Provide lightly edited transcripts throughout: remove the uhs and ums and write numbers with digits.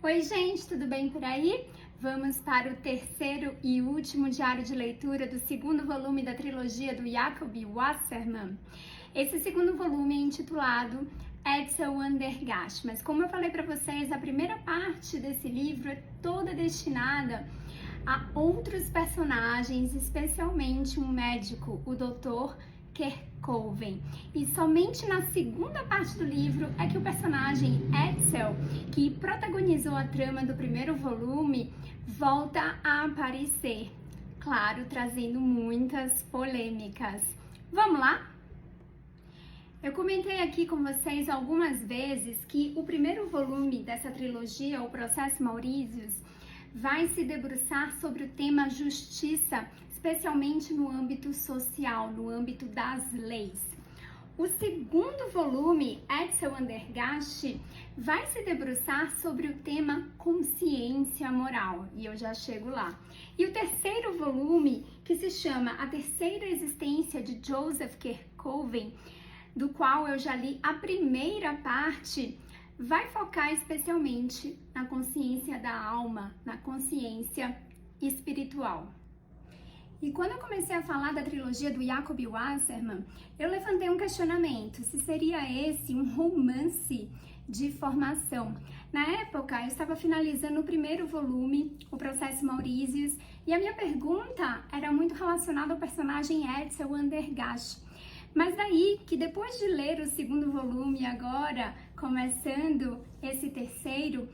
Oi, gente, tudo bem por aí? Vamos para o terceiro e último diário de leitura do segundo volume da trilogia do Jacob Wasserman. Esse segundo volume é intitulado Edsel Andergacht, mas como eu falei para vocês, a primeira parte desse livro é toda destinada a outros personagens, especialmente um médico, o Dr. Kerkoven. E somente na segunda parte do livro é que o personagem Edsel, que protagonizou a trama do primeiro volume, volta a aparecer, claro, trazendo muitas polêmicas. Vamos lá? Eu comentei aqui com vocês algumas vezes que o primeiro volume dessa trilogia, O Processo Mauritius, vai se debruçar sobre o tema justiça, especialmente no âmbito social, no âmbito das leis. O segundo volume, Edsel Andergacht, vai se debruçar sobre o tema consciência moral, e eu já chego lá. E o terceiro volume, que se chama A Terceira Existência de Joseph Kerkoven, do qual eu já li a primeira parte, vai focar especialmente na consciência da alma, na consciência espiritual. E quando eu comecei a falar da trilogia do Jacob Wasserman, eu levantei um questionamento, se seria esse um romance de formação. Na época, eu estava finalizando o primeiro volume, O Processo Mauritius, e a minha pergunta era muito relacionada ao personagem Edsel Andergacht. Mas daí que depois de ler o segundo volume agora, começando esse terceiro,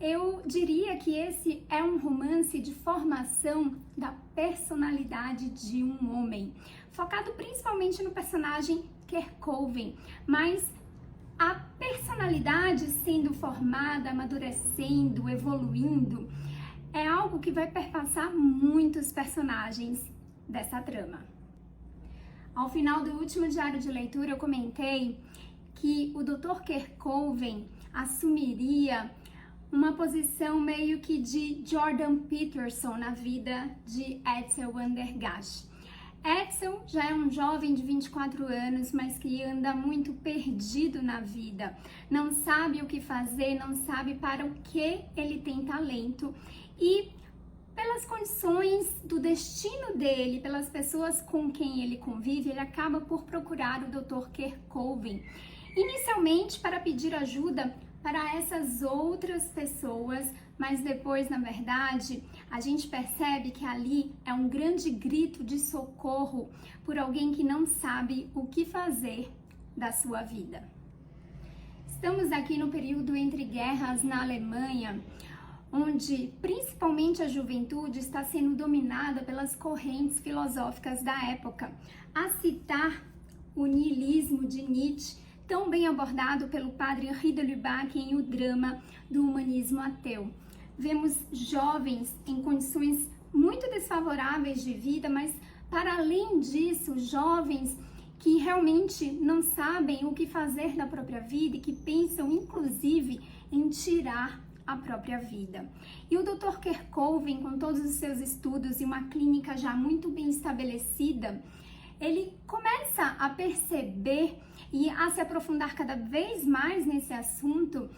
eu diria que esse é um romance de formação da personalidade de um homem, focado principalmente no personagem Kerkoven, mas a personalidade sendo formada, amadurecendo, evoluindo, é algo que vai perpassar muitos personagens dessa trama. Ao final do último diário de leitura, eu comentei que o Dr. Kerkoven assumiria uma posição meio que de Jordan Peterson na vida de Edsel Andergacht. Edsel já é um jovem de 24 anos, mas que anda muito perdido na vida. Não sabe o que fazer, não sabe para o que ele tem talento e pelas condições do destino dele, pelas pessoas com quem ele convive, ele acaba por procurar o Dr. Kerkoven, inicialmente para pedir ajuda para essas outras pessoas, mas depois, na verdade, a gente percebe que ali é um grande grito de socorro por alguém que não sabe o que fazer da sua vida. Estamos aqui no período entre guerras na Alemanha, onde principalmente a juventude está sendo dominada pelas correntes filosóficas da época, a citar o niilismo de Nietzsche, tão bem abordado pelo padre Henri de Lubac em O Drama do Humanismo Ateu. Vemos jovens em condições muito desfavoráveis de vida, mas para além disso, jovens que realmente não sabem o que fazer da própria vida e que pensam inclusive em tirar a própria vida. E o Dr. Kerkoven, com todos os seus estudos e uma clínica já muito bem estabelecida, ele começa a perceber e a se aprofundar cada vez mais nesse assunto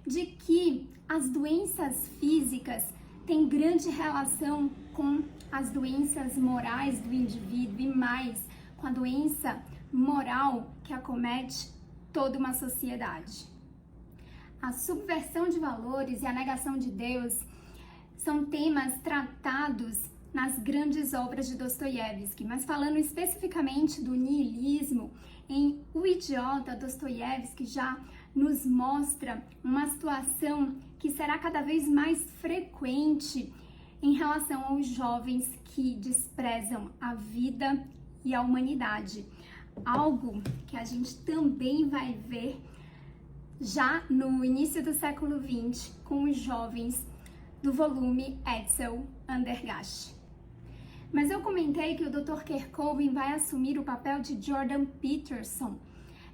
de que as doenças físicas têm grande relação com as doenças morais do indivíduo e mais com a doença moral que acomete toda uma sociedade. A subversão de valores e a negação de Deus são temas tratados nas grandes obras de Dostoiévski, mas falando especificamente do niilismo, em O Idiota, Dostoiévski já nos mostra uma situação que será cada vez mais frequente em relação aos jovens que desprezam a vida e a humanidade. Algo que a gente também vai ver já no início do século XX com os jovens do volume Edsel Andergacht. Mas eu comentei que o Dr. Kerkoven vai assumir o papel de Jordan Peterson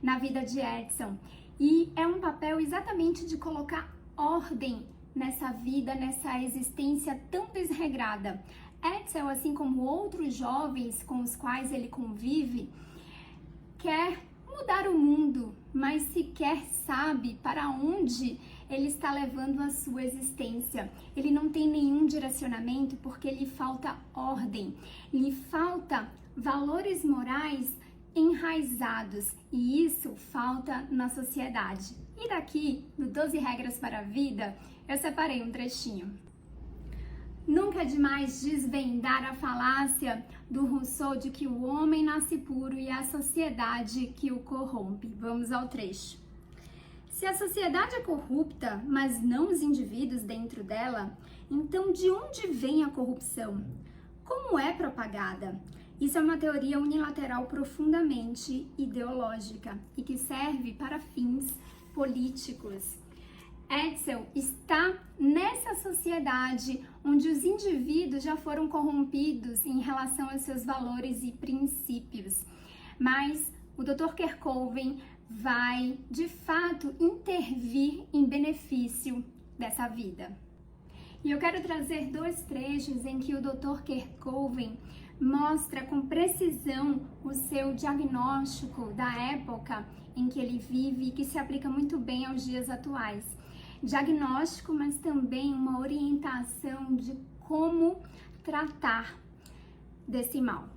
na vida de Edsel. E é um papel exatamente de colocar ordem nessa vida, nessa existência tão desregrada. Edsel, assim como outros jovens com os quais ele convive, quer mudar o mundo, mas sequer sabe para onde ele está levando a sua existência. Ele não tem nenhum direcionamento porque lhe falta ordem, lhe falta valores morais enraizados, e isso falta na sociedade. E daqui, no 12 Regras para a Vida, eu separei um trechinho. Nunca é demais desvendar a falácia do Rousseau de que o homem nasce puro e é a sociedade que o corrompe. Vamos ao trecho. Se a sociedade é corrupta, mas não os indivíduos dentro dela, então de onde vem a corrupção? Como é propagada? Isso é uma teoria unilateral profundamente ideológica e que serve para fins políticos. Edsel está nessa sociedade onde os indivíduos já foram corrompidos em relação aos seus valores e princípios. Mas o Dr. Kerckhoven vai, de fato, intervir em benefício dessa vida. E eu quero trazer 2 trechos em que o Dr. Kerckhoven mostra com precisão o seu diagnóstico da época em que ele vive e que se aplica muito bem aos dias atuais. Diagnóstico, mas também uma orientação de como tratar desse mal.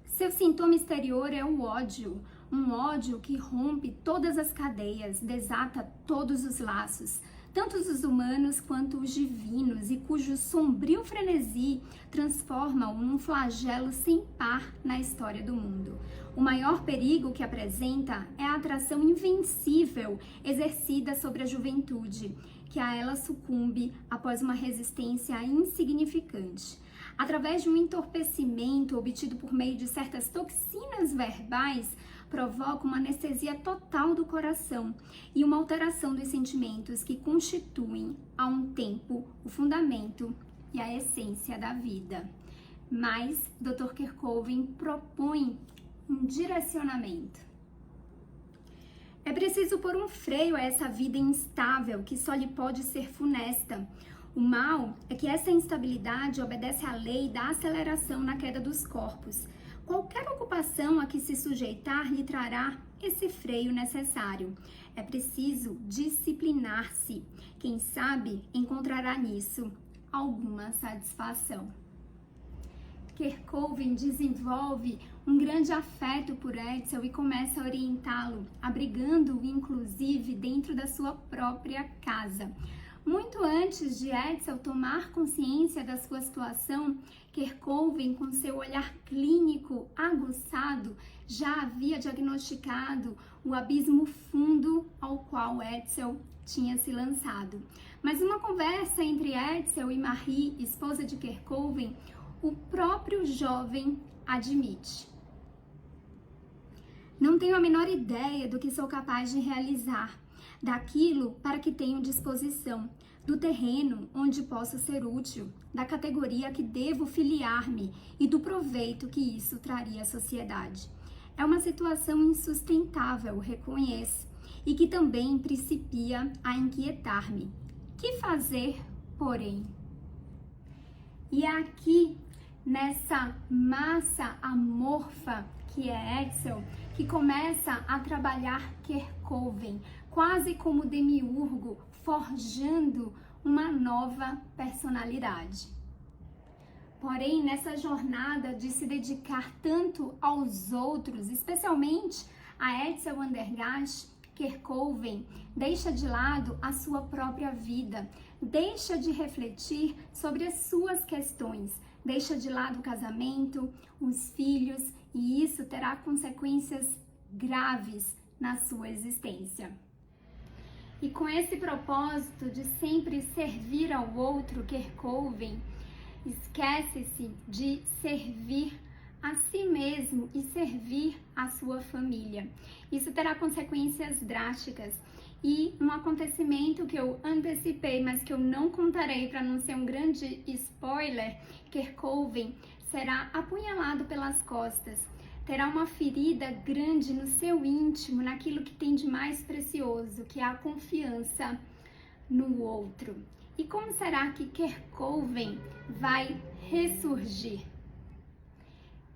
Seu sintoma exterior é o ódio, um ódio que rompe todas as cadeias, desata todos os laços, tanto os humanos quanto os divinos, e cujo sombrio frenesi transforma-o num flagelo sem par na história do mundo. O maior perigo que apresenta é a atração invencível exercida sobre a juventude, que a ela sucumbe após uma resistência insignificante. Através de um entorpecimento obtido por meio de certas toxinas verbais, provoca uma anestesia total do coração e uma alteração dos sentimentos que constituem, a um tempo, o fundamento e a essência da vida. Mas Dr. Kerckhoven propõe um direcionamento. É preciso pôr um freio a essa vida instável que só lhe pode ser funesta. O mal é que essa instabilidade obedece à lei da aceleração na queda dos corpos. Qualquer ocupação a que se sujeitar lhe trará esse freio necessário. É preciso disciplinar-se. Quem sabe encontrará nisso alguma satisfação. Kerckhoven desenvolve um grande afeto por Edsel e começa a orientá-lo, abrigando-o inclusive dentro da sua própria casa. Muito antes de Edsel tomar consciência da sua situação, Kerckhoven, com seu olhar clínico aguçado, já havia diagnosticado o abismo fundo ao qual Edsel tinha se lançado. Mas numa conversa entre Edsel e Marie, esposa de Kerckhoven, o próprio jovem admite: não tenho a menor ideia do que sou capaz de realizar, daquilo para que tenho disposição, do terreno onde posso ser útil, da categoria a que devo filiar-me e do proveito que isso traria à sociedade. É uma situação insustentável, reconheço, e que também principia a inquietar-me. Que fazer, porém? E é aqui, nessa massa amorfa que é Edsel, que começa a trabalhar Kerckhoven, quase como demiurgo, forjando uma nova personalidade. Porém, nessa jornada de se dedicar tanto aos outros, especialmente a Edsel Andergast, Kerckhoven deixa de lado a sua própria vida, deixa de refletir sobre as suas questões, deixa de lado o casamento, os filhos, e isso terá consequências graves na sua existência. E com esse propósito de sempre servir ao outro, Kerckhoven esquece-se de servir a si mesmo e servir a sua família. Isso terá consequências drásticas. E um acontecimento que eu antecipei, mas que eu não contarei para não ser um grande spoiler, Kerckhoven será apunhalado pelas costas. Terá uma ferida grande no seu íntimo, naquilo que tem de mais precioso, que é a confiança no outro. E como será que Kerckhoven vai ressurgir?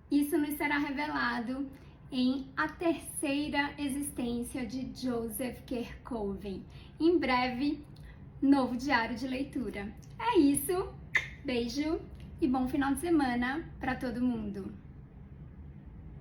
Isso nos será revelado em A Terceira Existência de Joseph Kerkoven. Em breve, novo diário de leitura. É isso, beijo e bom final de semana para todo mundo!